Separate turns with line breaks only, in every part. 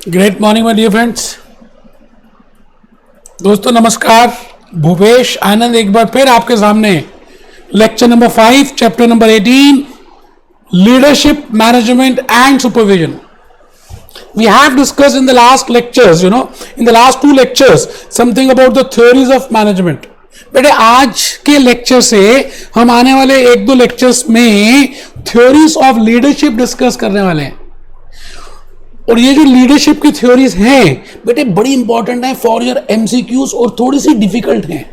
Great morning my dear friends. दोस्तों नमस्कार। भूपेश आनंद एक बार फिर आपके सामने lecture number 5 chapter number 18 leadership management and supervision. We have discussed in the last lectures, in the last two lectures, something about the theories of management. बेटे आज के लेक्चर से हम आने वाले एक दो लेक्चर्स में थ्योरीज ऑफ लीडरशिप डिस्कस करने वाले हैं। और ये जो लीडरशिप की थ्योरीज हैं बेटे बड़ी इंपॉर्टेंट है फॉर योर एमसीक्यूज और थोड़ी सी डिफिकल्ट हैं।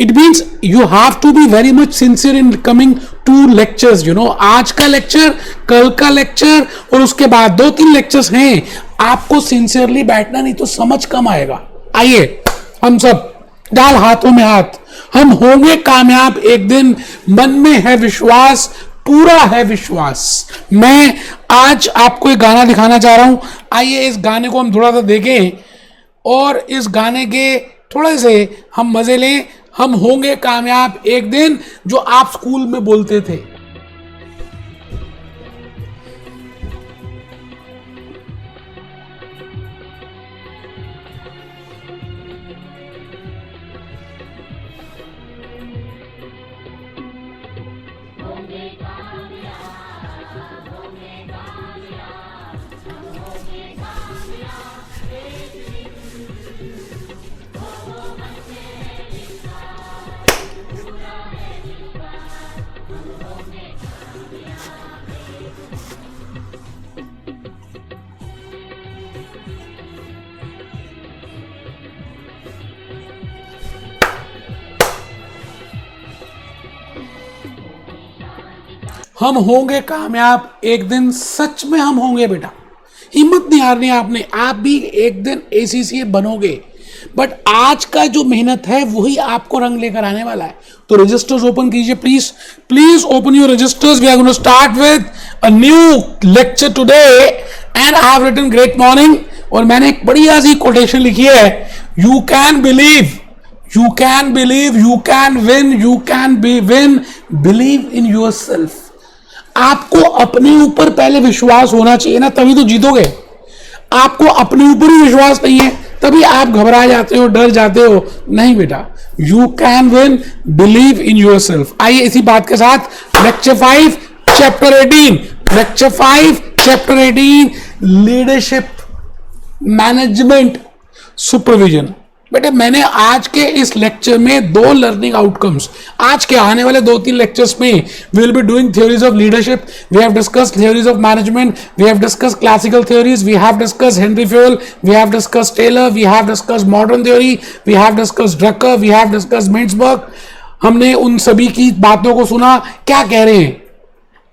It means you have to be very much sincere in coming to lectures. आज का लेक्चर, कल का लेक्चर और उसके बाद 2-3 लेक्चर्स हैं। आपको सिंसियरली बैठना, नहीं तो समझ कम आएगा। आइए हम सब डाल हाथों में हाथ, हम होंगे कामयाब एक दिन, मन में है विश्वास, पूरा है विश्वास। मैं आज आपको एक गाना दिखाना चाह रहा हूं। आइए इस गाने को हम थोड़ा सा देखें और इस गाने के थोड़े से हम मजे लें। हम होंगे कामयाब एक दिन, जो आप स्कूल में बोलते थे। हम होंगे कामयाब एक दिन, सच में हम होंगे बेटा। हिम्मत नहीं हारनी आपने, आप भी एक दिन एसीसीए बनोगे। बट आज का जो मेहनत है वही आपको रंग लेकर आने वाला है। तो रजिस्टर्स ओपन कीजिए please, please open your registers. We are going to start with a new lecture today and I have written great morning. और मैंने एक बढ़िया सी कोटेशन लिखी है, you can believe, you can believe, you can win, you can be win, believe in yourself। आपको अपने ऊपर पहले विश्वास होना चाहिए ना, तभी तो जीतोगे। आपको अपने ऊपर ही विश्वास नहीं है, तभी आप घबरा जाते हो, डर जाते हो। नहीं बेटा, you can win, believe in yourself. आइए इसी बात के साथ lecture 5 chapter 18, lecture 5 chapter 18 leadership management supervision. बेटे मैंने आज के इस लेक्चर में 2 लर्निंग आउटकम्स, आज के आने वाले 2-3 लेक्चर्स में we will be doing theories of leadership, we have discussed theories of management, we have discussed classical theories, we have discussed Henry Fayol, we have discussed Taylor, we have discussed modern theory, we have discussed Drucker, we have discussed Mintzberg. हमने उन सभी की बातों को सुना। क्या कह रहे हैं?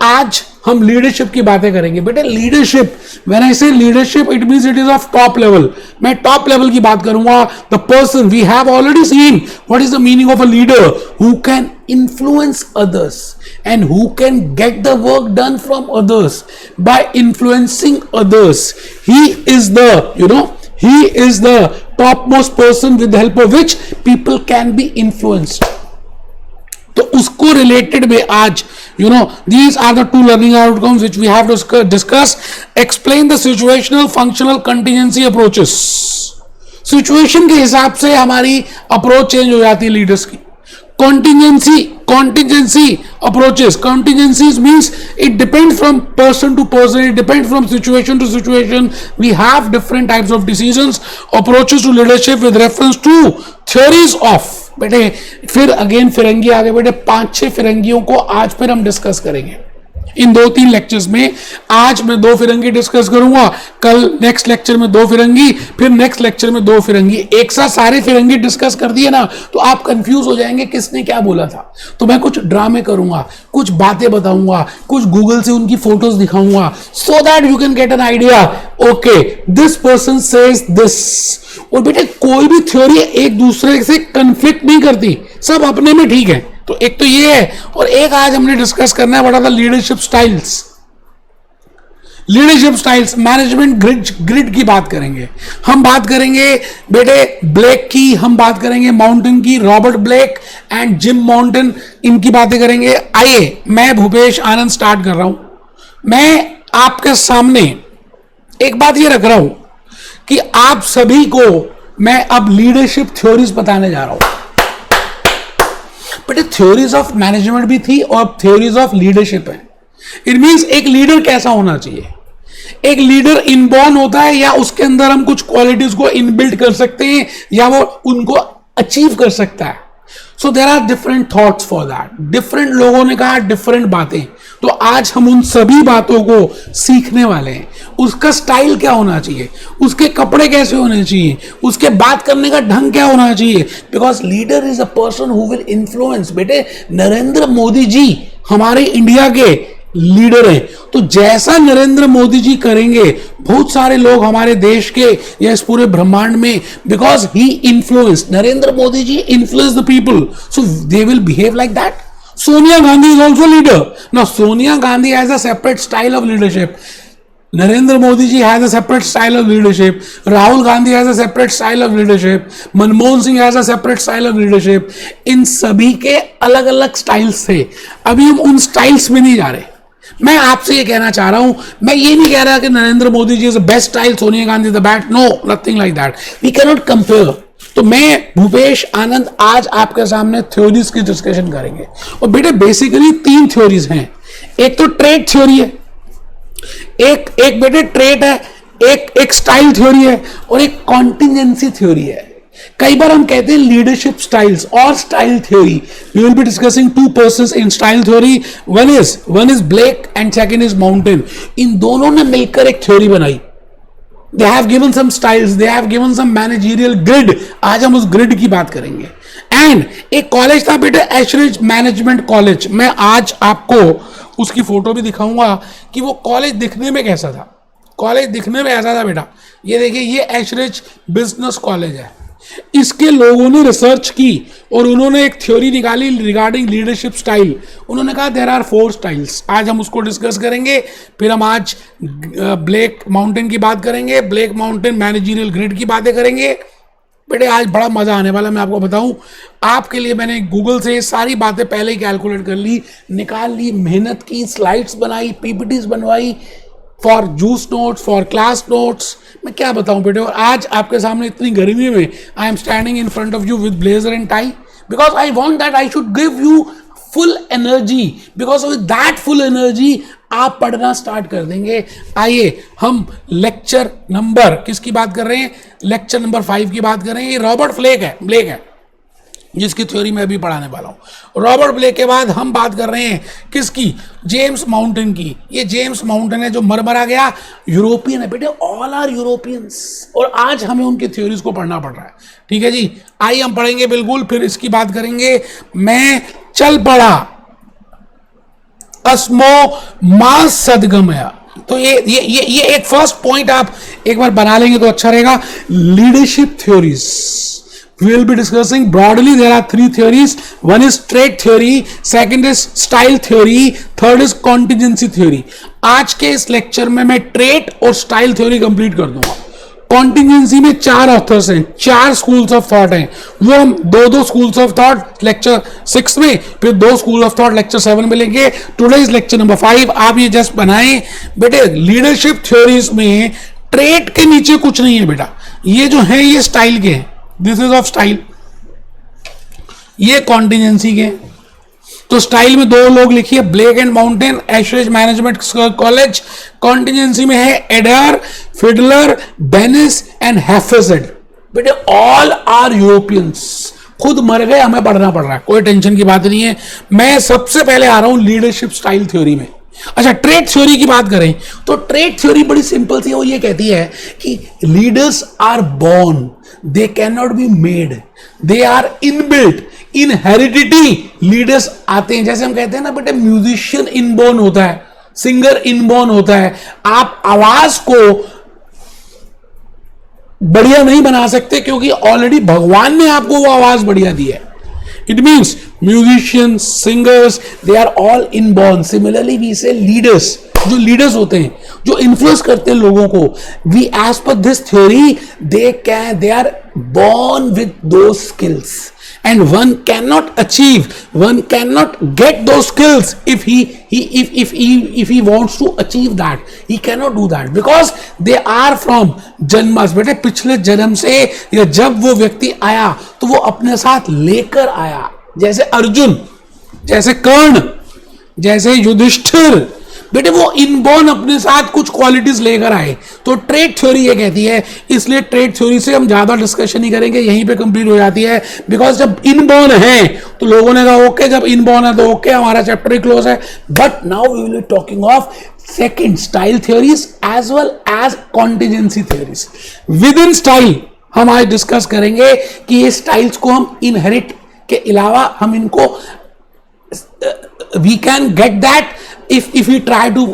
आज हम लीडरशिप की बातें करेंगे। बेटे leadership, when I say leadership it means it is of top level. मैं टॉप लेवल की बात करूंगा। The person, we have already seen what is the meaning of a leader, who can influence others and who can get the work done from others by influencing others. He is the topmost person with the help of which people can be influenced. तो उसको related में आज these are the 2 learning outcomes which we have to discuss. Explain the situational functional contingency approaches. Situation के हिसाब से हमारी approach change हो जाती है लीडर्स की। contingency approaches. Contingencies means it depends from person to person, it depends from situation to situation. We have different types of decisions, approaches to leadership with reference to theories of। बेटे फिर again फिरंगी आ गए बेटे, 5-6 फिरंगियों को आज फिर हम discuss करेंगे इन 2-3 lectures में। आज मैं 2 फिरंगी डिस्कस करूंगा, कल नेक्स्ट लेक्चर में 2 फिरंगी, फिर नेक्स्ट लेक्चर में 2 फिरंगी। एक साथ सारे फिरंगी डिस्कस कर दिए ना तो आप कंफ्यूज हो जाएंगे किसने क्या बोला था। तो मैं कुछ ड्रामे करूंगा, कुछ बातें बताऊंगा, कुछ गूगल से उनकी फोटोज दिखाऊंगा, so that you can get an idea. Okay, this person says this. और बेटे कोई भी थ्योरी एक दूसरे से कंफ्लिक्ट नहीं करती, सब अपने में ठीक है। तो एक तो ये है, और एक आज हमने डिस्कस करना है what are the leadership styles. Leadership styles, management grid की बात करेंगे। हम बात करेंगे बेटे ब्लेक की, हम बात करेंगे माउंटेन की, Robert Blake and Jim Mountain, इनकी बातें करेंगे। आइए मैं भूपेश आनंद स्टार्ट कर रहा हूं। मैं आपके सामने एक बात ये रख रहा हूं कि आप सभी को मैं अब लीडरशिप थ्योरीज बताने जा रहा हूं। बट थ्योरीज ऑफ मैनेजमेंट भी थी और थ्योरीज ऑफ लीडरशिप है। इट मींस एक लीडर कैसा होना चाहिए। एक लीडर इनबॉर्न होता है या उसके अंदर हम कुछ क्वालिटीज को इनबिल्ट कर सकते हैं या वो उनको अचीव कर सकता है। So there are different thoughts for that. Different लोगों ने कहा डिफरेंट बातें, तो आज हम उन सभी बातों को सीखने वाले हैं। उसका स्टाइल क्या होना चाहिए, उसके कपड़े कैसे होने चाहिए, उसके बात करने का ढंग क्या होना चाहिए। Because leader is a person who will influence. बेटे नरेंद्र मोदी जी हमारे इंडिया के लीडर हैं, तो जैसा नरेंद्र मोदी जी करेंगे बहुत सारे लोग हमारे देश के या इस पूरे ब्रह्मांड में, because he influence, Narendra Modi ji influence the people, so they will behave like that. Sonia Gandhi is also leader. Now Sonia Gandhi has a separate style of leadership. Narendra Modi ji has a separate style of leadership. Rahul Gandhi has a separate style of leadership. Manmohan Singh has a separate style of leadership. इन सभी के अलग अलग styles थे। अभी हम उन styles में नहीं जा रहे। मैं आपसे ये कहना चाह रहा हूं, मैं ये नहीं कह रहा कि Narendra Modi ji is the best style, Sonia Gandhi the bad, no, nothing like that. We can not compare. तो मैं भूपेश आनंद आज आपके सामने थ्योरीज की डिस्कशन करेंगे। और बेटे बेसिकली 3 थ्योरीज हैं। एक तो ट्रेड थ्योरी है, एक बेटे ट्रेड है, एक स्टाइल थ्योरी है और एक कॉन्टिजेंसी थ्योरी है। कई बार हम कहते हैं लीडरशिप स्टाइल्स और style theory. We will be discussing 2 persons in style theory. One is Blake and second is Mouton. इन दोनों ने मिलकर एक थ्योरी बनाई। They have given some styles, they have given some managerial grid. आज हम उस ग्रिड की बात करेंगे। एंड एक कॉलेज था बेटे, एशरिज मैनेजमेंट कॉलेज। मैं आज आपको उसकी फोटो भी दिखाऊंगा कि वो कॉलेज दिखने में कैसा था। कॉलेज दिखने में ऐसा था बेटा, ये देखिए, ये एशरिज बिजनेस कॉलेज है। इसके लोगों ने रिसर्च की और उन्होंने एक थ्योरी निकाली रिगार्डिंग लीडरशिप स्टाइल। उन्होंने कहा देयर आर 4 स्टाइल्स। आज हम उसको डिस्कस करेंगे। फिर हम आज ब्लैक माउंटेन की बात करेंगे, ब्लैक माउंटेन मैनेजरियल ग्रिड की बातें करेंगे। बेटे आज बड़ा मजा आने वाला। मैं आपको बताऊं, आपके लिए मैंने गूगल से सारी बातें पहले ही कैलकुलेट कर ली, निकाल ली, मेहनत की, स्लाइड्स बनाई, पीपीटीज बनवाई for juice notes, for class notes. मैं क्या बताऊं बेटे। और आज आपके सामने इतनी गर्मी में I am standing in front of you with blazer and tie, because I want that I should give you full energy. Because with that full energy आप पढ़ना स्टार्ट कर देंगे। आइए हम लेक्चर नंबर किसकी बात कर रहे हैं, लेक्चर नंबर 5 की बात कर रहे हैं। ये रॉबर्ट ब्लेक है जिसकी थ्योरी मैं अभी पढ़ाने वाला हूं। रॉबर्ट ब्लेक के बाद हम बात कर रहे हैं किसकी, जेम्स माउंटेन की। ये जेम्स माउंटेन है जो मरा गया, यूरोपियन है बेटे, ऑल आर यूरोपियंस। और आज हमें उनकी थ्योरीज को पढ़ना पड़ रहा है। ठीक है जी, आइए हम पढ़ेंगे बिल्कुल, फिर इसकी बात करेंगे। मैं चल पड़ा अस्मो मास सदगमया। तो ये एक फर्स्ट पॉइंट आप एक बार बना लेंगे तो अच्छा रहेगा। Leadership theories we will be discussing broadly. There are 3 theories. One is trait theory, second is style theory, third is contingency theory. आज के इस लेक्चर में मैं ट्रेट और स्टाइल थ्योरी कंप्लीट कर दूंगा। कॉन्टिजेंसी में 4 ऑथर्स हैं, 4 स्कूल्स ऑफ थॉट हैं। वो हम 2 स्कूल्स ऑफ थॉट लेक्चर 6 में, फिर 2 स्कूल ऑफ थॉट लेक्चर 7 में लेंगे। Today is lecture number 5। आप ये जस्ट बनाएं बेटे। लीडरशिप थ्योरीज में ट्रेट के नीचे कुछ नहीं है बेटा। ये जो है ये स्टाइल के हैं, दिस इज ऑफ स्टाइल। ये कॉन्टिजेंसी के। तो स्टाइल में 2 लोग लिखिए, Blake and Mouton, Ashridge management college. Contingency में है एडर, फिडलर, बेनिस एंड हैफेजेड। बेटे ऑल आर यूरोपियंस। खुद मर गए, हमें पढ़ना पड़ रहा है, कोई टेंशन की बात नहीं है। मैं सबसे पहले आ रहा हूं लीडरशिप स्टाइल थ्योरी में। अच्छा, ट्रेड थ्योरी की बात करें तो ट्रेड थ्योरी बड़ी सिंपल सी, वो ये कहती है कि leaders are born, they can not be made, they are inbuilt, in heredity leaders आते हैं। जैसे हम कहते हैं ना बेटे, म्यूजिशियन इनबॉर्न होता है, सिंगर इनबॉर्न होता है। आप आवाज को बढ़िया नहीं बना सकते क्योंकि ऑलरेडी भगवान ने आपको वो आवाज बढ़िया दी है। It means musicians, singers, they are all inborn. Similarly, we say leaders. जो leaders होते हैं, जो influence करते हैं लोगों को, we as per this theory, they are born with those skills and one cannot get those skills if he wants to achieve that. He cannot do that because they are from जन्मस. बेटे पिछले जन्म से या जब वो व्यक्ति आया तो वो अपने साथ लेकर आया, जैसे अर्जुन, जैसे कर्ण, जैसे युधिष्ठिर. बेटे वो इनबॉर्न अपने साथ कुछ क्वालिटीज लेकर आए. तो ट्रेड थ्योरी ये कहती है, इसलिए ट्रेड थ्योरी से हम ज्यादा डिस्कशन नहीं करेंगे, यहीं पे कंप्लीट हो जाती है. बिकॉज जब इनबॉर्न है तो लोगों ने कहा ओके, जब इनबॉर्न है तो ओके, हमारा चैप्टर ही क्लोज है. But now we will be talking of second style theories as well as contingency theories. Within style हम आज डिस्कस करेंगे कि ये स्टाइल्स को हम इनहेरिट के अलावा हम इनको we can get that if we try to,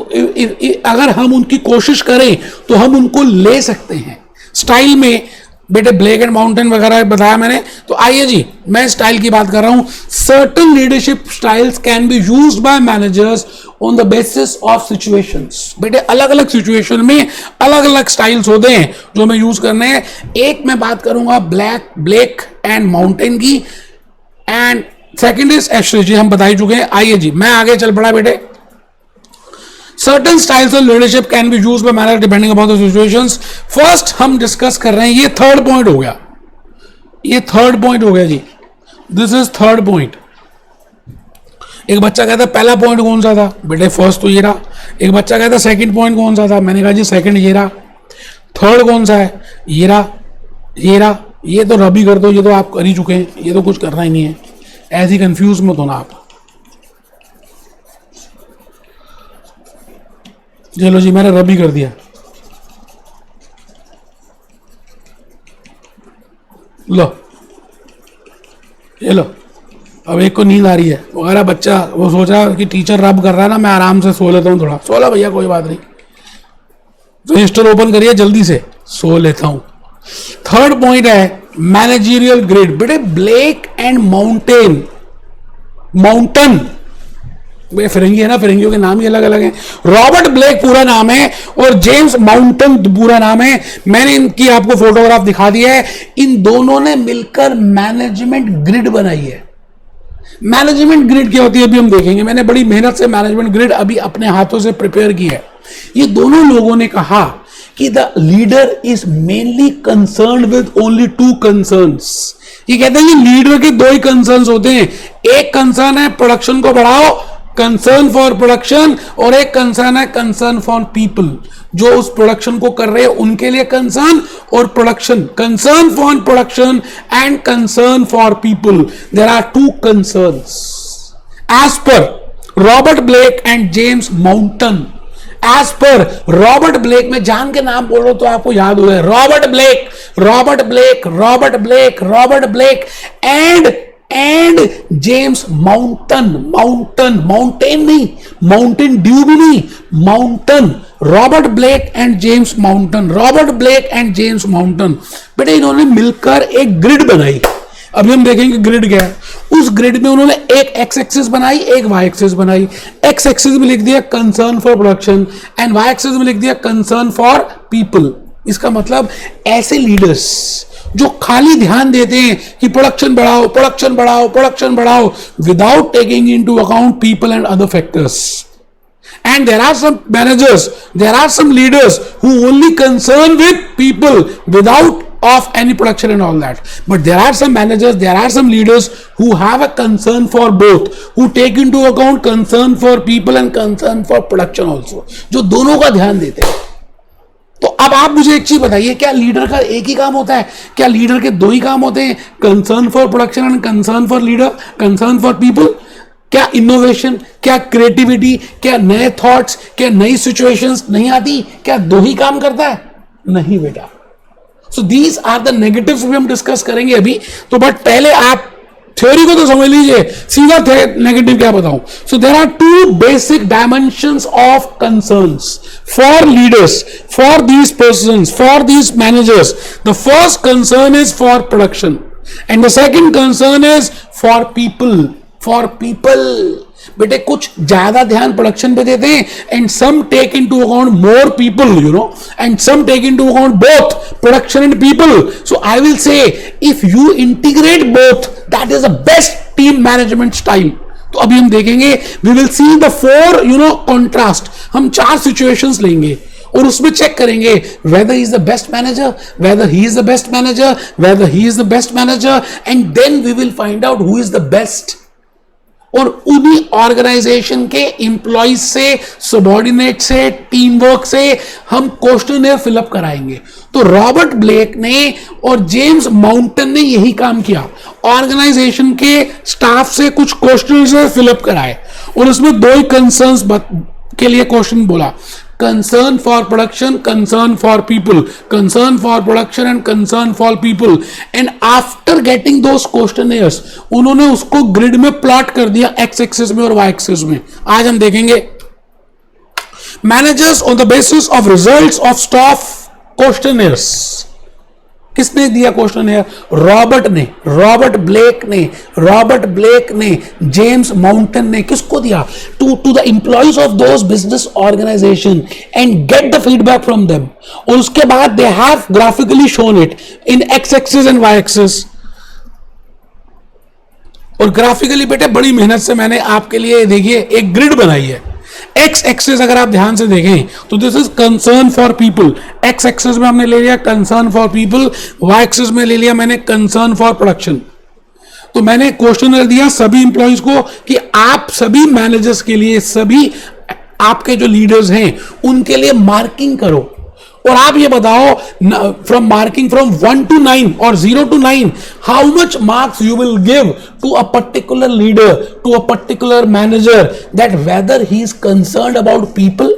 अगर हम उनकी कोशिश करें तो हम उनको ले सकते हैं. स्टाइल में बेटे ब्लैक एंड माउंटेन वगैरह बताया मैंने. तो आइए जी, मैं स्टाइल की बात कर रहा हूं. Certain leadership styles can be used by managers on the basis of situations. बेटे अलग अलग सिचुएशन में अलग अलग स्टाइल्स होते हैं जो हमें यूज करने हैं. एक मैं बात करूंगा ब्लैक एंड माउंटेन की, एंड सेकेंड इज एस्ट्रेटजी, हम बता ही चुके हैं. आइए जी, मैं आगे चल पड़ा बेटे. Certain styles of leadership can be used by manager depending upon the situations. First हम डिस्कस कर रहे हैं, ये थर्ड पॉइंट हो गया, ये थर्ड पॉइंट हो गया जी. This is third point. एक बच्चा कहता है पहला पॉइंट कौन सा था? बेटे फर्स्ट तो ये रहा. एक बच्चा कहता है सेकंड पॉइंट कौन सा था? मैंने कहा जी सेकंड ये रहा. थर्ड कौन सा है? ये रहा, ये रहा. ये तो रबी कर दो, ये तो आप कर ही चुके हैं, ये तो कुछ करना ही नहीं है. ऐसी कंफ्यूज मत होना आप. चलो जी, मैंने रबी कर दिया. लो ये लो. अब एक को नींद आ रही है वगैरह, बच्चा वो सोच रहा है कि टीचर रब कर रहा है ना, मैं आराम से सो लेता हूँ थोड़ा. सो ला भैया, कोई बात नहीं. रजिस्टर ओपन करिए जल्दी से, सो लेता हूँ. थर्ड पॉइंट है मैनेजरियल ग्रिड. बेटे ब्लैक एंड माउंटन फिरंगी है ना, फिरंगियों के नाम ही अलग अलग हैं. रॉबर्ट ब्लेक पूरा नाम है और जेम्स माउंटन पूरा नाम है. मैंने इनकी आपको फोटोग्राफ दिखा दी है. इन दोनों ने मिलकर मैनेजमेंट ग्रिड बनाई है. मैनेजमेंट ग्रिड क्या होती है अभी हम देखेंगे. मैंने बड़ी मेहनत से मैनेजमेंट ग्रिड अभी अपने हाथों से प्रिपेयर की है. ये दोनों लोगों ने कहा कि the leader is mainly concern with only two concerns. ये कहते हैं कि लीडर के दो ही कंसर्न्स होते हैं. एक कंसर्न है प्रोडक्शन को बढ़ाओ, कंसर्न फॉर प्रोडक्शन, और एक कंसर्न है कंसर्न फॉर पीपल, जो उस प्रोडक्शन को कर रहे हैं उनके लिए कंसर्न और production. Concern for production and concern for people, there are two concerns as per Robert Blake and James Mouton. As per Robert Blake, में जान के नाम बोलो तो आपको याद हो गया. Robert Blake, Robert Blake, Robert Blake, Robert Blake and James Mouton. Mountain नहीं, माउंटेन ड्यू भी नहीं, Mouton. Robert Blake and James Mouton, Robert Blake and James Mouton. बेटे इन्होंने मिलकर एक ग्रिड बनाई. अभी हम देखेंगे ग्रिड क्या है. उस ग्रिड में उन्होंने एक एक्स एक्सिस बनाई, एक वाई एक्सिस बनाई. एक्स एक्सिस में लिख दिया concern for production and Y axis में लिख दिया कंसर्न फॉर पीपल. इसका मतलब ऐसे लीडर्स जो खाली ध्यान देते हैं कि प्रोडक्शन बढ़ाओ, प्रोडक्शन बढ़ाओ, प्रोडक्शन बढ़ाओ, without taking into account people and other factors. And there are some managers, there are some leaders who only concern with people without of any production and all that. But there are some managers, there are some leaders who have a concern for both, who take into account concern for people and concern for production also, जो दोनों का ध्यान देते हैं. तो अब आप मुझे एक चीज बताइए, क्या लीडर का एक ही काम होता है? क्या लीडर के दो ही काम होते हैं? Concern for production and concern for leader, concern for people. क्या इनोवेशन, क्या क्रिएटिविटी, क्या नए थॉट्स, क्या नई सिचुएशंस नहीं आती? क्या दो ही काम करता है? नहीं बेटा. So these are the negatives भी हम डिस्कस करेंगे अभी. तो बट पहले आप थ्योरी को तो समझ लीजिए, सीधा नेगेटिव क्या बताऊं. So there are two basic dimensions of concerns for leaders, for these persons, for these managers. The first concern is for production and the second concern is for people. For people बेटे कुछ ज्यादा ध्यान production पे देते हैं, and some take into account more people, you know, and some take into account both production and people. So I will say if you integrate both, that is the best team management style. तो अभी हम देखेंगे, we will see the 4 contrast. हम 4 situations लेंगे और उसमें check करेंगे whether he is the best manager, whether he is the best manager, whether he is the best manager, and then we will find out who is the best. और उन्हीं organisation के employees से, subordinate से, team work से हम questionnaire fill up कराएंगे. तो Robert Blake ने और जेम्स माउंटन ने यही काम किया. ऑर्गेनाइजेशन के स्टाफ से कुछ क्वेश्चनर फिलअप कराए और उसमें 2 ही कंसर्न्स के लिए क्वेश्चन बोला. concern for production, concern for people, concern for production and concern for people. And after getting those questionnaires, उन्होंने उसको ग्रिड में प्लॉट कर दिया एक्स एक्सिस में और वाई एक्सिस में. आज हम देखेंगे managers on the basis of results of staff questionnaires. किसने दिया क्वेश्चनर? रॉबर्ट ने, रॉबर्ट ब्लेक ने, जेम्स माउंटन ने. किसको दिया? To the employees of those business organization and get the feedback from them. और उसके बाद they have graphically shown it in X axis and Y axis. और ग्राफिकली बेटे बड़ी मेहनत से मैंने आपके लिए देखिए एक ग्रिड बनाई है. एक्स एक्सिस अगर आप ध्यान से देखें तो this is concern for people. X axis में हमने ले लिया concern for people, Y axis में ले लिया मैंने कंसर्न फॉर प्रोडक्शन. तो मैंने क्वेश्चन दिया सभी इंप्लॉइज को कि आप सभी मैनेजर्स के लिए, सभी आपके जो लीडर्स हैं उनके लिए मार्किंग करो और आप ये बताओ फ्रॉम मार्किंग फ्रॉम 1 to 9 और 0 to 9 how much marks you will give to a particular leader, to a particular manager, that whether he is concerned about people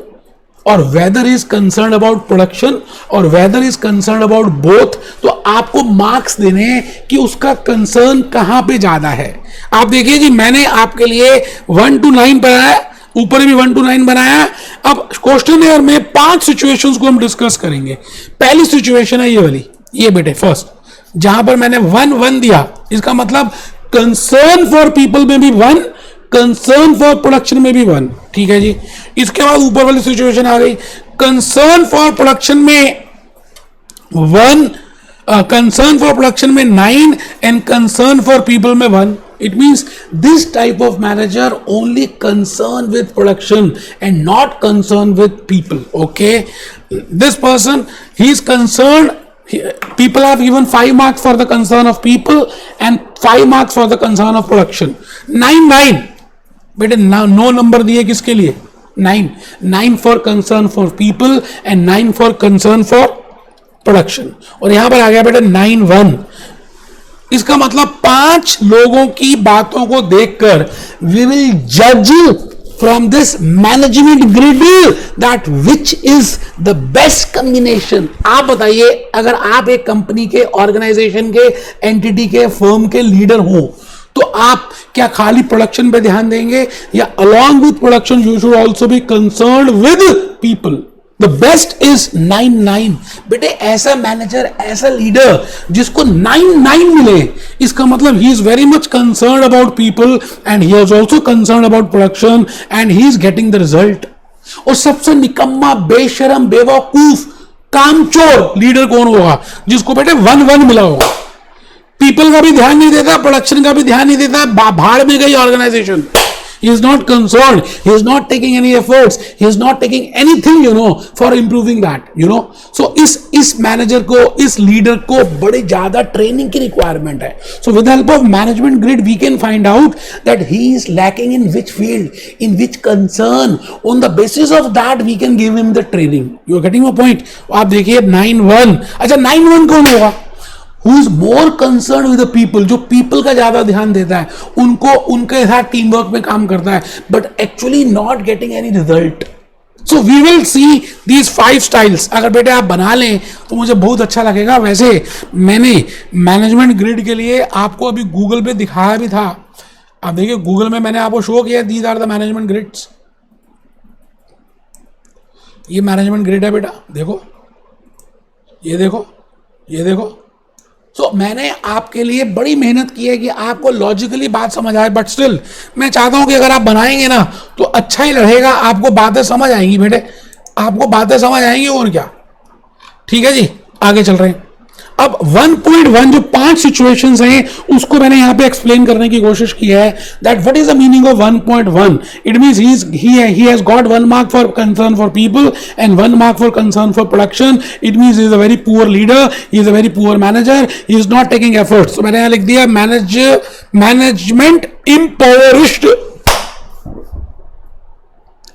और whether is concerned about production और whether is concerned about both. तो आपको marks देने हैं कि उसका concern कहां पे ज्यादा है. आप देखिए जी मैंने आपके लिए 1 to 9 बनाया, ऊपर भी 1 to 9 बनाया. अब क्वेश्चन में 5 सिचुएशंस को हम डिस्कस करेंगे. पहली सिचुएशन है ये वाली, ये बेटे फर्स्ट, जहां पर मैंने 1 दिया. इसका मतलब कंसर्न फॉर पीपल में भी 1, कंसर्न फॉर प्रोडक्शन में भी 1. ठीक है जी. इसके बाद ऊपर वाली सिचुएशन आ गई, कंसर्न फॉर प्रोडक्शन में 1, कंसर्न फॉर प्रोडक्शन में 9 एंड कंसर्न फॉर पीपल में 1. It means this type of manager only concerned with production and not concerned with people. Okay, this person, he is concerned. People have given 5 marks for the concern of people and 5 marks for the concern of production. 9 बेटे no number दिए किसके लिए? 9 for concern for people and 9 for concern for production. और यहां पर आ गया बेटे 9-1. इसका मतलब 5 लोगों की बातों को देखकर वी विल जज from this management grid that which is the best combination. आप बताइए अगर आप एक कंपनी के, ऑर्गेनाइजेशन के, एंटिटी के, फर्म के लीडर हो तो आप क्या खाली प्रोडक्शन पे ध्यान देंगे या along with production you should also be concerned with people. The best is 9-9. बेटे ऐसा मैनेजर, ऐसा लीडर जिसको 9-9 मिले, इसका मतलब he is very much concerned about people and he is also concerned about production and he is getting the result. और सबसे निकम्मा, बेशरम, बेवकूफ, कामचोर लीडर कौन होगा? जिसको बेटे 1-1 मिला होगा. पीपल का भी ध्यान नहीं देता, प्रोडक्शन का भी ध्यान नहीं देता, भाड़ में गई organisation. He is not concerned. He is not taking any efforts. He is not taking anything, for improving that, So इस manager को, इस leader को बड़ी ज़्यादा training की requirement है. So with the help of management grid, we can find out that he is lacking in which field, in which concern. On the basis of that, we can give him the training. You are getting my point? आप देखिए 9-1. अच्छा 9-1 कौन होगा? Who is more concerned with the people, जो people का ज्यादा ध्यान देता है, उनको उनके साथ टीम वर्क में काम करता है, but actually not getting any result. So we will see these 5 styles. अगर बेटे आप बना लें तो मुझे बहुत अच्छा लगेगा. वैसे मैंने मैनेजमेंट ग्रिड के लिए आपको अभी गूगल पे दिखाया भी था. आप देखिए गूगल में मैंने आपको शो किया, these are the management grids. ये मैनेजमेंट ग्रिड है बेटा, देखो, ये देखो, ये देखो, सो मैंने आपके लिए बड़ी मेहनत की है कि आपको लॉजिकली बात समझ आए, बट स्टिल मैं चाहता हूं कि अगर आप बनाएंगे ना तो अच्छा ही रहेगा, आपको बातें समझ आएंगी बेटे, आपको बातें समझ आएंगी और क्या। ठीक है जी, आगे चल रहे हैं। अब 1.1 जो 5 सिचुएशंस हैं उसको मैंने यहां पे एक्सप्लेन करने की कोशिश की है, that what is the meaning of 1.1। It means he has got 1 mark for concern for people and 1 mark for concern for production। it means he is a very poor leader, he is a very poor manager, he is not taking efforts। तो मैंने यहां लिख दिया management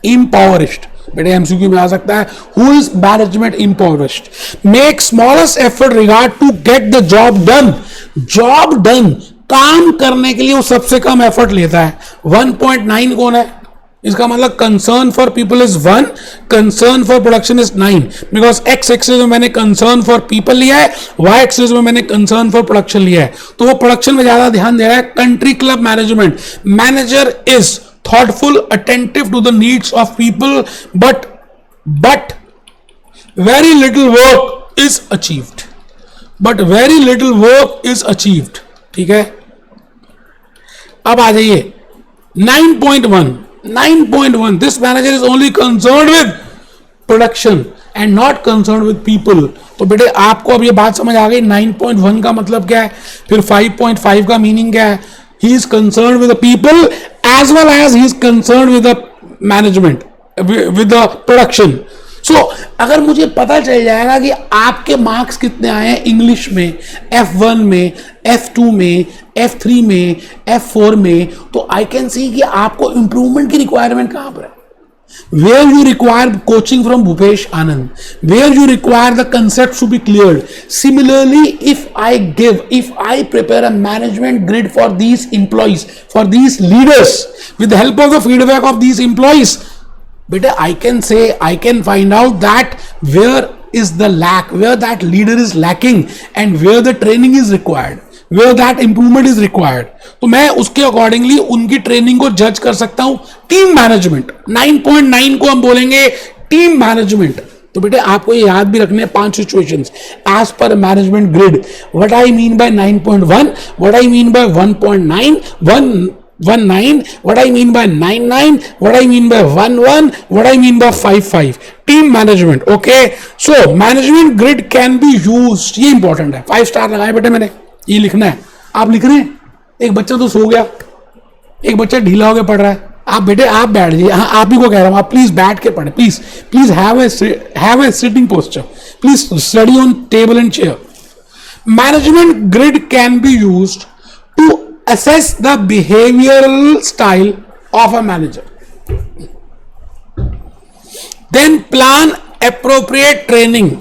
impoverished बेटे MCQ में आ सकता है। Who is management impoverished? Make smallest effort regard to get the job done. Job done, काम करने के लिए वो सबसे कम एफर्ट लेता है। 1.9 कौन है? इसका मतलब concern for people is 1, concern for production is 9, because x axis में मैंने कंसर्न फॉर पीपल लिया है, वाई एक्सिस में मैंने कंसर्न फॉर प्रोडक्शन लिया है, तो वो प्रोडक्शन में ज्यादा ध्यान दे रहा है। Country club management, manager is thoughtful, attentive to the needs of people, but very little work is achieved, but very little work is achieved। ठीक है, अब आ जाइए 9.1। this manager is only concerned with production and not concerned with people। तो बेटे आपको अब ये बात समझ आ गई 9.1 का मतलब क्या है, फिर 5.5 का मीनिंग क्या है। He is concerned with the people as well as he is concerned with the management, with the production। So अगर मुझे पता चल जाएगा कि आपके मार्क्स कितने आए हैं इंग्लिश में, F1 में, F2 में, F3 में, F4 में, तो आई कैन सी कि आपको इंप्रूवमेंट की रिक्वायरमेंट कहां पर है। Where you require coaching from Bhupesh Anand, where you require the concept to be cleared। Similarly, if I prepare a management grid for these employees, for these leaders, with the help of the feedback of these employees, better I can find out that where is the lack, where that leader is lacking and where the training is required, where that improvement is required। तो मैं उसके accordingly उनकी training को जज कर सकता हूं। Team management 9.9 को हम बोलेंगे टीम मैनेजमेंट। तो बेटे आपको ये याद भी रखने 5 situations as per management grid. What I mean by 9.1, what I mean by 1.9, 1.9, what I mean by 9.9, what I mean by 1.1, what I mean by 5.5। Team management. Okay, so management grid can be used, ये important है। 5 star लगाए बेटे मैंने, ये लिखना है। आप लिख रहे हैं, एक बच्चा तो सो गया, एक बच्चा ढीला होकर पढ़ रहा है। आप बेटे आप बैठ जाइए, हाँ आप ही को कह रहा हूं, आप प्लीज बैठ के पढ़े, please have a sitting posture, please study on table and chair. Management grid can be used to assess the behavioral style of a manager, then plan appropriate training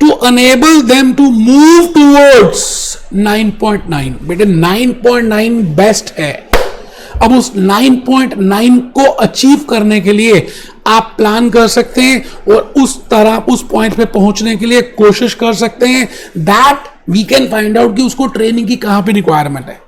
to enable them to move towards 9.9। बेटे 9.9 best है। अब उस 9.9 को achieve करने के लिए आप plan कर सकते हैं और उस तरह उस पॉइंट पे पहुंचने के लिए कोशिश कर सकते हैं। That we can find out कि उसको ट्रेनिंग की कहां पे रिक्वायरमेंट है।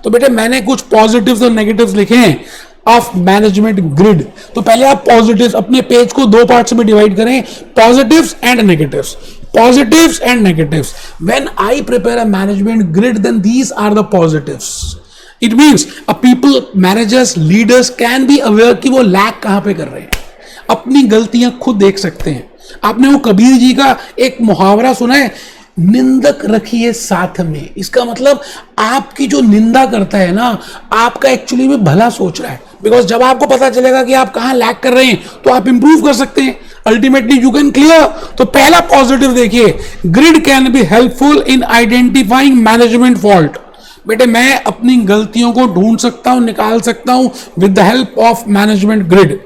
तो बेटे मैंने कुछ पॉजिटिव्स और नेगेटिव्स लिखे हैं ऑफ मैनेजमेंट ग्रिड। तो पहले आप पॉजिटिव्स, अपने पेज को 2 पार्ट्स में डिवाइड करें, positives and negatives. Positives and negatives. When I prepare a management grid, then these are the positives. It means a people, managers, leaders can be aware कि वो lack कहां पे कर रहे हैं, अपनी गलतियां खुद देख सकते हैं। आपने वो कबीर जी का एक मुहावरा सुना है, निंदक रखिए साथ में। इसका मतलब आपकी जो निंदा करता है ना, आपका एक्चुअली में भला सोच रहा है। बिकॉज जब आपको पता चलेगा कि आप कहां लैक कर रहे हैं तो आप इंप्रूव कर सकते हैं, अल्टीमेटली यू कैन क्लियर। तो पहला पॉजिटिव देखिए, grid can be helpful in identifying management fault. बेटे मैं अपनी गलतियों को ढूंढ सकता हूं, निकाल सकता हूं with the help of management grid.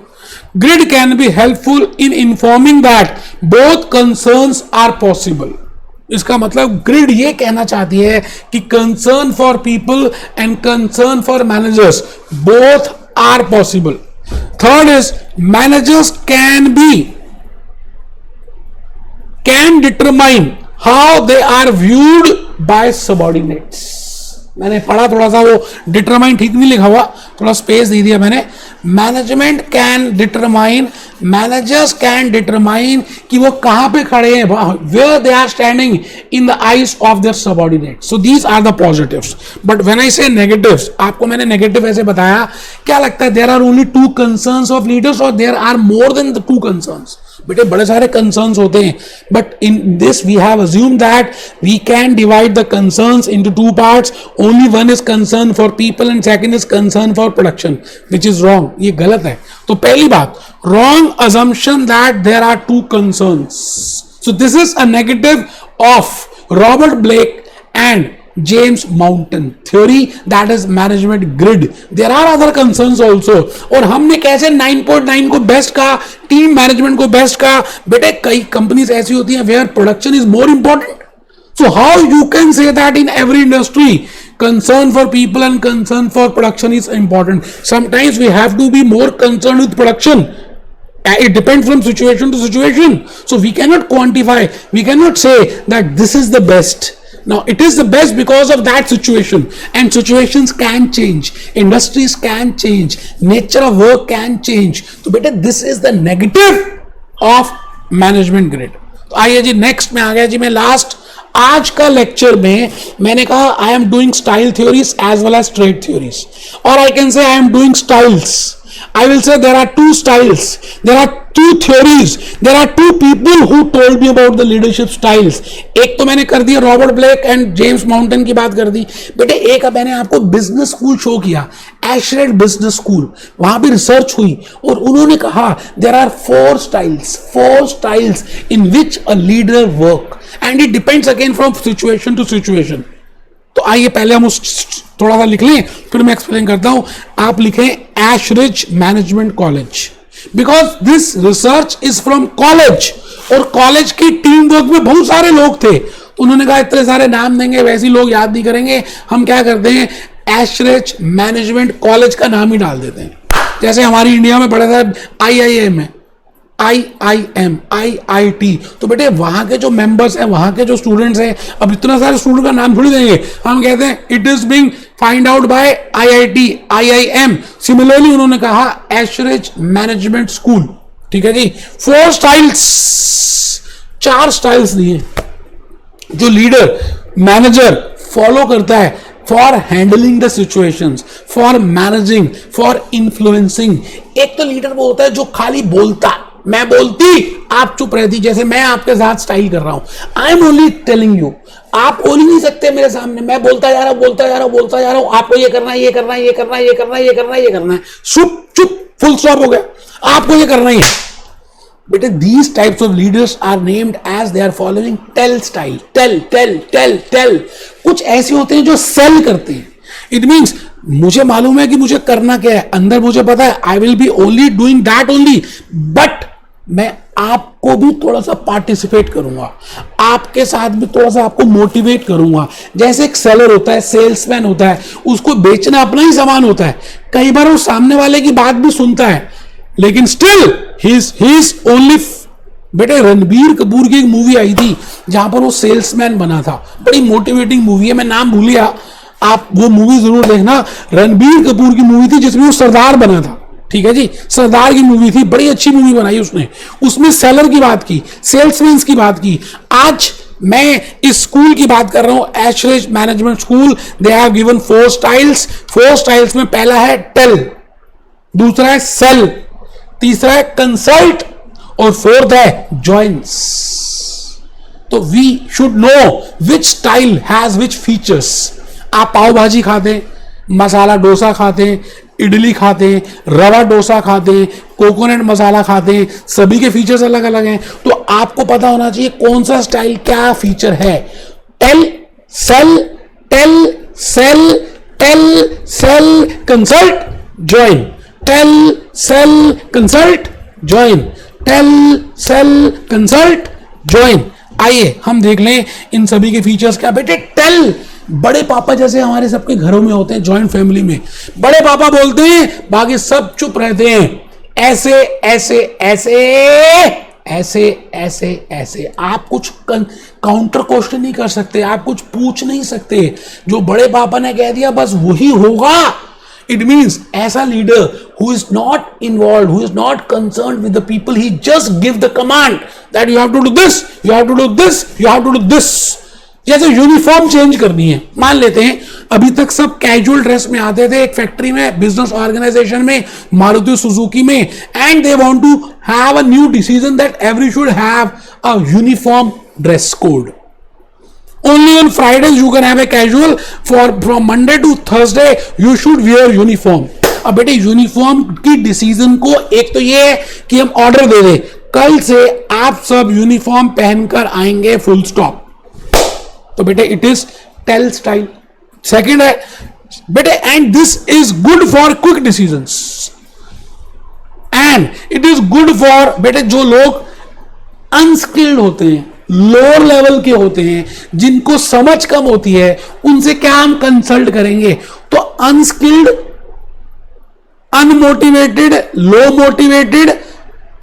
Grid can be helpful in informing that both concerns are possible. इसका मतलब ग्रिड ये कहना चाहती है कि concern for people and concern for managers both are possible. Third is managers can determine how they are viewed by subordinates। मैंने पढ़ा थोड़ा सा, वो डिटरमाइन ठीक नहीं लिखा हुआ, थोड़ा स्पेस दे दिया मैंने। Management can determine managers can determine कि वो कहां पे खड़े हैं, where they are standing in the eyes of their subordinate. So these are the positives. But when I say negatives, आपको मैंने नेगेटिव ऐसे बताया, क्या लगता है there are only 2 concerns of leaders और there are more than the 2 concerns? बेटे बड़े सारे कंसर्न्स होते हैं, but in this we have assumed that we can divide the concerns into 2 parts. Only one is concern for people and second is concern for production, which is wrong. ये गलत है. तो पहली बात, wrong assumption that there are 2 concerns. So this is a negative of Robert Blake and James Mountain theory, that is management grid. There are other concerns also. और हमने कैसे 9.9 को बेस्ट कहा, टीम मैनेजमेंट को बेस्ट कहा? बेटे कई companies ऐसी होती हैं where production is more important. So how you can say that in every industry concern for people and concern for production is important? Sometimes we have to be more concerned with production. It depends from situation to situation. So we cannot quantify, we cannot say that this is the best. Now it is the best because of that situation, and situations can change, industries can change, nature of work can change. So beta this is the negative of management grid. तो आइए जी next में आ गया जी. मैं last आज का lecture में मैंने कहा I am doing style theories as well as trait theories, और I can say I am doing styles. I will say there are 2 styles, there are 2 theories, there are 2 people who told me about the leadership styles. एक तो मैंने कर दिया Robert Blake and James Mountain की बात कर दी. बेटे एक मैंने आपको बिजनेस स्कूल शो किया, एशरेड बिजनेस स्कूल, वहां भी रिसर्च हुई और उन्होंने कहा there are 4 styles in which a leader work, and it depends again from situation to situation. तो आइए पहले हम उस थोड़ा सा लिख लें, फिर मैं एक्सप्लेन करता हूं. आप लिखें Ashridge management college, because this research is from college, और कॉलेज की टीम वर्क में बहुत सारे लोग थे. उन्होंने कहा इतने सारे नाम देंगे वैसे लोग याद नहीं करेंगे, हम क्या करते हैं एशरिज मैनेजमेंट कॉलेज का नाम ही डाल देते हैं. जैसे हमारी इंडिया में बड़ा साहब IIM है, IIM, IIT. तो बेटे वहां के जो मेंबर्स हैं, वहां के जो स्टूडेंट्स हैं, अब इतना सारे स्टूडेंट का नाम थोड़ी देंगे, हम कहते हैं it is being find out by IIT, IIM. Similarly उन्होंने कहा एशरिज मैनेजमेंट स्कूल. ठीक है जी. 4 स्टाइल्स, 4 स्टाइल्स दिए जो लीडर मैनेजर फॉलो करता है for handling the situations, for managing, for influencing. एक तो लीडर वो होता है जो खाली बोलता, मैं बोलती आप चुप रहती, जैसे मैं आपके साथ स्टाइल कर रहा हूं. I am only telling you, आप बोल ही नहीं सकते मेरे सामने, मैं बोलता जा रहा हूं, आपको ये करना है, ये करना है, ये करना है, ये करना है, ये करना है, ये करना है, चुप फुल स्टॉप हो गया, आपको ये करना ही है. बेटे these types of leaders are named as they are following tell style. tell. कुछ ऐसे होते हैं जो सेल करते हैं. इट मीन्स मुझे मालूम है कि मुझे करना क्या है, अंदर मुझे पता है आई will B only doing that only, but मैं आपको भी थोड़ा सा पार्टिसिपेट करूंगा, आपके साथ भी थोड़ा सा आपको मोटिवेट करूंगा. जैसे एक सेलर होता है, सेल्समैन होता है, उसको बेचना अपना ही सामान होता है. कई बार वो सामने वाले की बात भी सुनता है, लेकिन स्टिल ही इज ओनली. बेटे रणबीर कपूर की एक मूवी आई थी जहां पर वो सेल्समैन बना था, बड़ी मोटिवेटिंग मूवी है, मैं नाम भूल गया, आप वो मूवी जरूर देखना. रणबीर कपूर की मूवी थी जिसमें वो सरदार बना था. ठीक है जी, सरदार की मूवी थी, बड़ी अच्छी मूवी बनाई उसने. उसमें सेलर की बात की, सेल्समैन की बात की. आज मैं इस स्कूल की बात कर रहा हूं, Ashridge management school. They have given 4 styles. 4 styles में पहला है टेल, दूसरा है सेल, तीसरा है कंसल्ट, और 4th है जॉइंस. तो we should know which style has which features. आप पाव भाजी खाते हैं, मसाला डोसा खाते हैं, इडली खाते हैं, रवा डोसा खाते हैं, कोकोनट मसाला खाते हैं, सभी के फीचर्स अलग अलग हैं. तो आपको पता होना चाहिए कौन सा स्टाइल क्या फीचर है. Tell, sell, consult, join. Tell, sell, consult, join. Tell, sell, consult, join. आइए हम देख लें इन सभी के फीचर्स क्या. बेटे टेल, बड़े पापा जैसे हमारे सबके घरों में होते हैं, जॉइंट फैमिली में बड़े पापा बोलते हैं, बाकी सब चुप रहते हैं. ऐसे ऐसे ऐसे ऐसे ऐसे ऐसे. आप कुछ काउंटर क्वेश्चन नहीं कर सकते, आप कुछ पूछ नहीं सकते. जो बड़े पापा ने कह दिया बस वही होगा. इट मीन्स ऐसा leader who is not involved, who is not concerned with the people, he just give the command that you have to do this, you have to do this, you have to do this. जैसे uniform change करनी है, मान लेते हैं अभी तक सब casual dress में आते थे एक फैक्ट्री में, बिजनेस ऑर्गेनाइजेशन में, मारुति सुजुकी में, and they want to have a new decision that every should have a uniform dress code. Only on Fridays you can have a casual. From Monday to Thursday you should wear uniform. अब बेटे uniform की decision को एक तो ये है कि हम ऑर्डर दे दें, कल से आप सब यूनिफॉर्म पहनकर आएंगे, फुल स्टॉप. तो बेटे it is tell style. Second है बेटे, and this is good for quick decisions, and it is good for बेटे जो लोग अनस्किल्ड होते हैं, लोअर लेवल के होते हैं, जिनको समझ कम होती है, उनसे क्या हम कंसल्ट करेंगे. तो अनस्किल्ड, अनमोटिवेटेड, लो मोटिवेटेड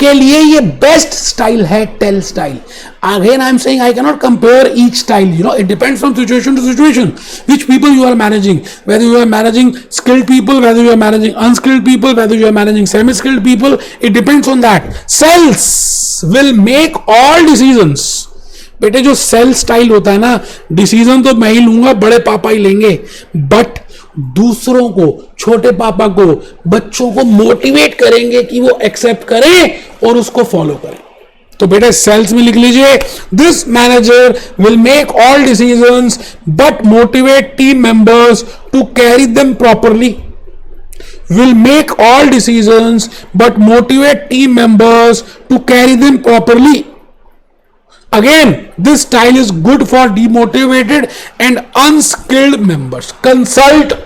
के लिए ये बेस्ट स्टाइल है tell style. Again I am saying I can not compare each style, you know, it depends from situation to situation, which people you are managing, whether you are managing skilled people, whether you are managing unskilled people, whether you are managing semi-skilled people, it depends on that. Cells will make all decisions. बेटे जो cell style होता है ना, decision तो मैं ही लूंगा, बड़े पापा ही लेंगे, बट दूसरों को, छोटे पापा को, बच्चों को मोटिवेट करेंगे कि वो एक्सेप्ट करें और उसको फॉलो करें. तो बेटे सेल्स में लिख लीजिए, this manager will make all decisions but motivate team members to carry them properly. will make all decisions but motivate team members to carry them properly. Again, this style is good for demotivated and unskilled members. Consult.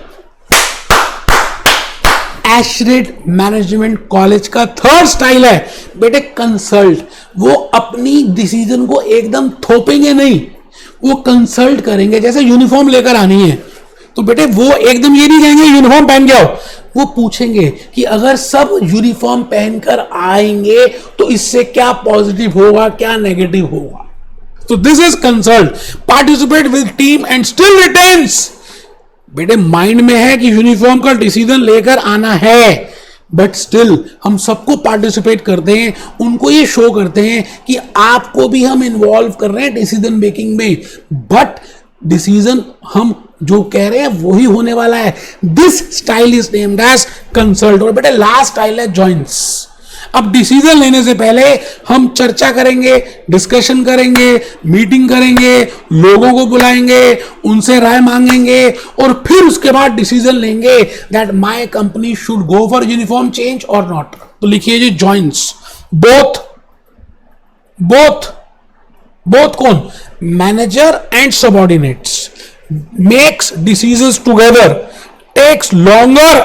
Ashridge management college का third style है बेटे consult. वो अपनी decision को एकदम थोपेंगे नहीं, वो consult करेंगे. जैसे यूनिफॉर्म लेकर आनी है तो बेटे वो एकदम ये नहीं कहेंगे यूनिफॉर्म पहन के आओ, वो पूछेंगे कि अगर सब यूनिफॉर्म पहनकर आएंगे तो इससे क्या पॉजिटिव होगा, क्या नेगेटिव होगा. तो this is consult. Participate with team and still retains. बेटे माइंड में है कि यूनिफॉर्म का डिसीजन लेकर आना है, बट स्टिल हम सबको पार्टिसिपेट करते हैं, उनको ये शो करते हैं कि आपको भी हम इन्वॉल्व कर रहे हैं डिसीजन मेकिंग में, बट डिसीजन हम जो कह रहे हैं वही होने वाला है. This style is named as consult. और बेटे लास्ट स्टाइल है जॉइंट्स. अब डिसीजन लेने से पहले हम चर्चा करेंगे, डिस्कशन करेंगे, मीटिंग करेंगे, लोगों को बुलाएंगे, उनसे राय मांगेंगे और फिर उसके बाद डिसीजन लेंगे that my company should go for uniform change और नॉट. तो लिखिए जी जॉइंट्स. बोथ कौन? Manager and subordinates makes decisions together, takes longer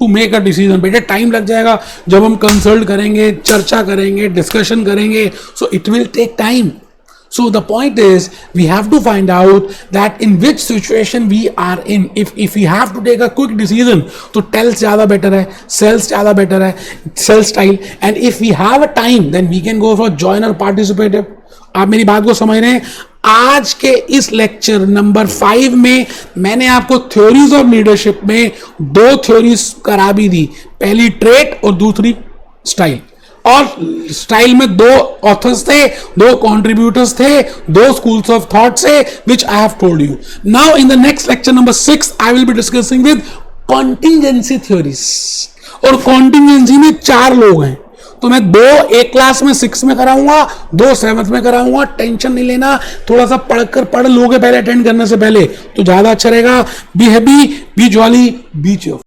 to make a decision. बेटे टाइम लग जाएगा जब हम कंसल्ट करेंगे, चर्चा करेंगे, डिस्कशन करेंगे, so it will take time. So the point is we have to find out that in which situation we are in. If we have to take a quick decision तो tells ज़्यादा better है, cells ज़्यादा better है, cell style. And if we have a time then we can go for join or participative. आप मेरी बात को समझ रहे हैं. आज के इस लेक्चर नंबर 5 में मैंने आपको थ्योरीज ऑफ लीडरशिप में 2 थ्योरीज करा भी दी. पहली ट्रेट और दूसरी स्टाइल. और स्टाइल में 2 ऑथर्स थे, 2 कॉन्ट्रीब्यूटर्स थे, 2 स्कूल्स ऑफ थॉट से which I have told you. Now in the next lecture number 6 I will be discussing with contingency theories. और कॉन्टिंजेंसी में 4 लोग हैं, तो मैं 2 एक क्लास में 6 में कराऊंगा, 2 7th में कराऊंगा. टेंशन नहीं लेना, थोड़ा सा पढ़ लोगे पहले, अटेंड करने से पहले तो ज्यादा अच्छा रहेगा. Be happy, be jolly, be cheerful.